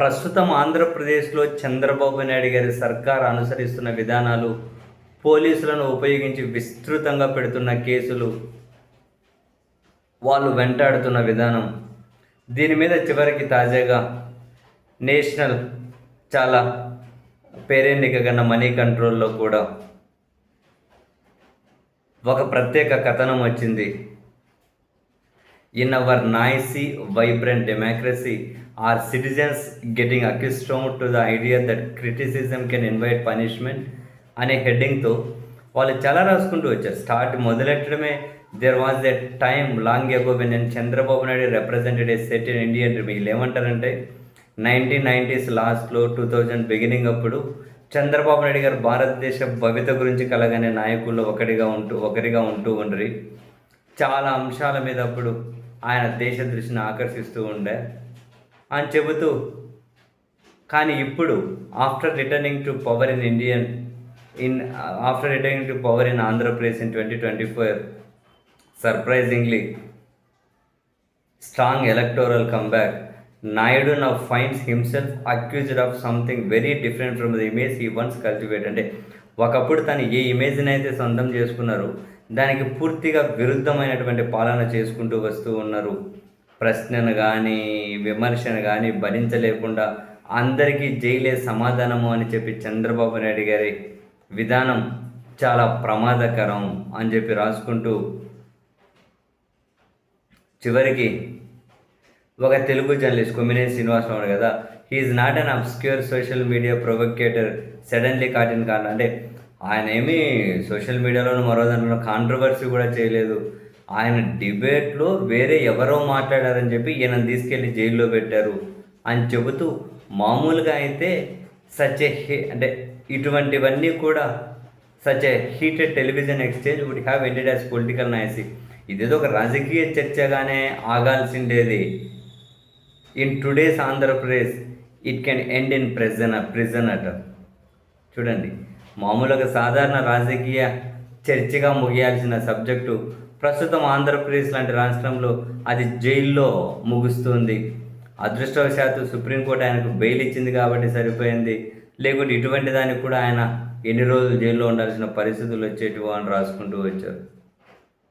ప్రస్తుతం ఆంధ్రప్రదేశ్లో చంద్రబాబు నాయుడు గారి సర్కార్ అనుసరిస్తున్న విధానాలు, పోలీసులను ఉపయోగించి విస్తృతంగా పెడుతున్న కేసులు, వాళ్ళు వెంటాడుతున్న విధానం, దీని మీద చివరికి తాజాగా నేషనల్ చాలా పేరెన్నికగన్న మనీ కంట్రోల్లో కూడా ఒక ప్రత్యేక కథనం వచ్చింది. In our noisy, vibrant democracy, are citizens getting accustomed to the idea that criticism can invite punishment అనే హెడ్డింగ్తో వాళ్ళు చాలా రాసుకుంటూ వచ్చారు. స్టార్ట్ మొదలెట్టడమే there was a time long ago when and Chandrababu Naidu represented a set in Indian వీళ్ళు ఏమంటారంటే 1990s లాస్ట్లో 2000 beginning అప్పుడు చంద్రబాబు నాయుడు గారు భారతదేశ భవిత గురించి కలగనే నాయకుల్లో ఒకరిగా ఉంటూ ఉండ్రి. చాలా అంశాల మీద అప్పుడు ఆయన దేశ దృష్టిని ఆకర్షిస్తూ ఉండే అని చెబుతూ, కానీ ఇప్పుడు after returning to power in Andhra Pradesh in 2024, surprisingly strong electoral comeback, Naidu now finds himself accused of something very different from the image he once cultivate. అంటే ఒకప్పుడు తను ఏ ఇమేజ్ని అయితే సొంతం చేసుకున్నారో దానికి పూర్తిగా విరుద్ధమైనటువంటి పాలన చేసుకుంటూ వస్తూ ఉన్నారు. ప్రశ్నను కానీ విమర్శను కానీ భరించలేకుండా అందరికీ జైలే సమాధానము అని చెప్పి చంద్రబాబు నాయుడు గారి విధానం చాలా ప్రమాదకరం అని చెప్పి రాసుకుంటూ చివరికి ఒక తెలుగు జర్నలిస్ట్ కొమ్మినేని శ్రీనివాసరావు కదా, he is not an obscure social media provocateur suddenly caught in corner. అంటే ఆయన ఏమీ సోషల్ మీడియాలోనూ మరో దాంట్లో కాంట్రవర్సీ కూడా చేయలేదు. ఆయన డిబేట్లో వేరే ఎవరో మాట్లాడారని చెప్పి ఈయన తీసుకెళ్ళి జైల్లో పెట్టారు అని చెబుతూ, మామూలుగా అయితే అంటే ఇటువంటివన్నీ కూడా such a heated television exchange would have ended as political నాయసీ. ఇదేదో ఒక రాజకీయ చర్చగానే ఆగాల్సిండేది. In today's Andhra Pradesh it can end in prison అట. చూడండి, మామూలుగా సాధారణ రాజకీయ చర్చగా ముగియాల్సిన సబ్జెక్టు ప్రస్తుతం ఆంధ్రప్రదేశ్ లాంటి రాష్ట్రంలో అది జైల్లో ముగుస్తుంది. అదృష్టవశాత్తు సుప్రీంకోర్టు ఆయనకు బెయిల్ ఇచ్చింది కాబట్టి సరిపోయింది, లేకుంటే ఇటువంటి దానికి కూడా ఆయన ఎన్ని రోజులు జైల్లో ఉండాల్సిన పరిస్థితులు వచ్చేటివో అని రాసుకుంటూ వచ్చారు.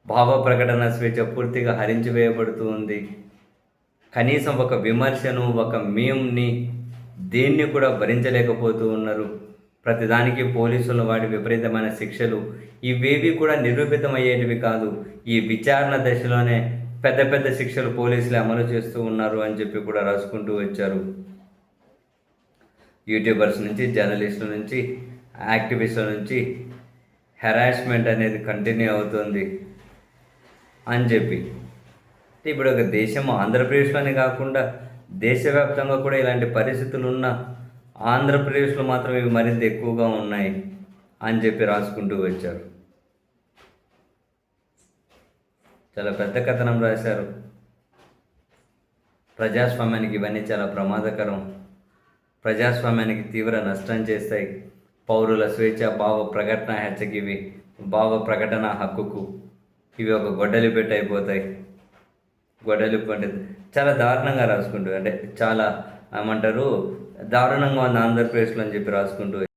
భావ ప్రకటన స్వేచ్ఛ పూర్తిగా హరించివేయబడుతూ ఉంది. కనీసం ఒక విమర్శను, ఒక మీమ్ని, దేన్ని కూడా భరించలేకపోతూ ఉన్నారు. ప్రతిదానికి పోలీసులు వాడి విపరీతమైన శిక్షలు, ఇవేవి కూడా నిరూపితమయ్యేటివి కాదు. ఈ విచారణ దశలోనే పెద్ద పెద్ద శిక్షలు పోలీసులు అమలు చేస్తూ ఉన్నారు అని చెప్పి కూడా రాసుకుంటూ వచ్చారు. యూట్యూబర్స్ నుంచి, జర్నలిస్టుల నుంచి, యాక్టివిస్టుల నుంచి హెరాస్మెంట్ అనేది కంటిన్యూ అవుతుంది అని చెప్పి, ఇప్పుడు ఒక దేశం ఆంధ్రప్రదేశ్లోనే కాకుండా దేశవ్యాప్తంగా కూడా ఇలాంటి పరిస్థితులు ఉన్న ఆంధ్రప్రదేశ్లో మాత్రం ఇవి మరింత ఎక్కువగా ఉన్నాయి అని చెప్పి రాసుకుంటూ వచ్చారు. చాలా పెద్ద కథనం రాశారు. ప్రజాస్వామ్యానికి ఇవన్నీ చాలా ప్రమాదకరం, ప్రజాస్వామ్యానికి తీవ్ర నష్టం చేస్తాయి. పౌరుల స్వేచ్ఛ, భావ ప్రకటన హెచ్చకివి, భావ ప్రకటన హక్కుకు ఇవి ఒక గొడ్డలి పెట్టి అయిపోతాయి. గొడ్డలి అంటే చాలా దారుణంగా రాసుకుంటూ, అంటే చాలా ఏమంటారు దారుణంగా ఉంది ఆంధ్రప్రదేశ్లో అని చెప్పి రాసుకుంటూ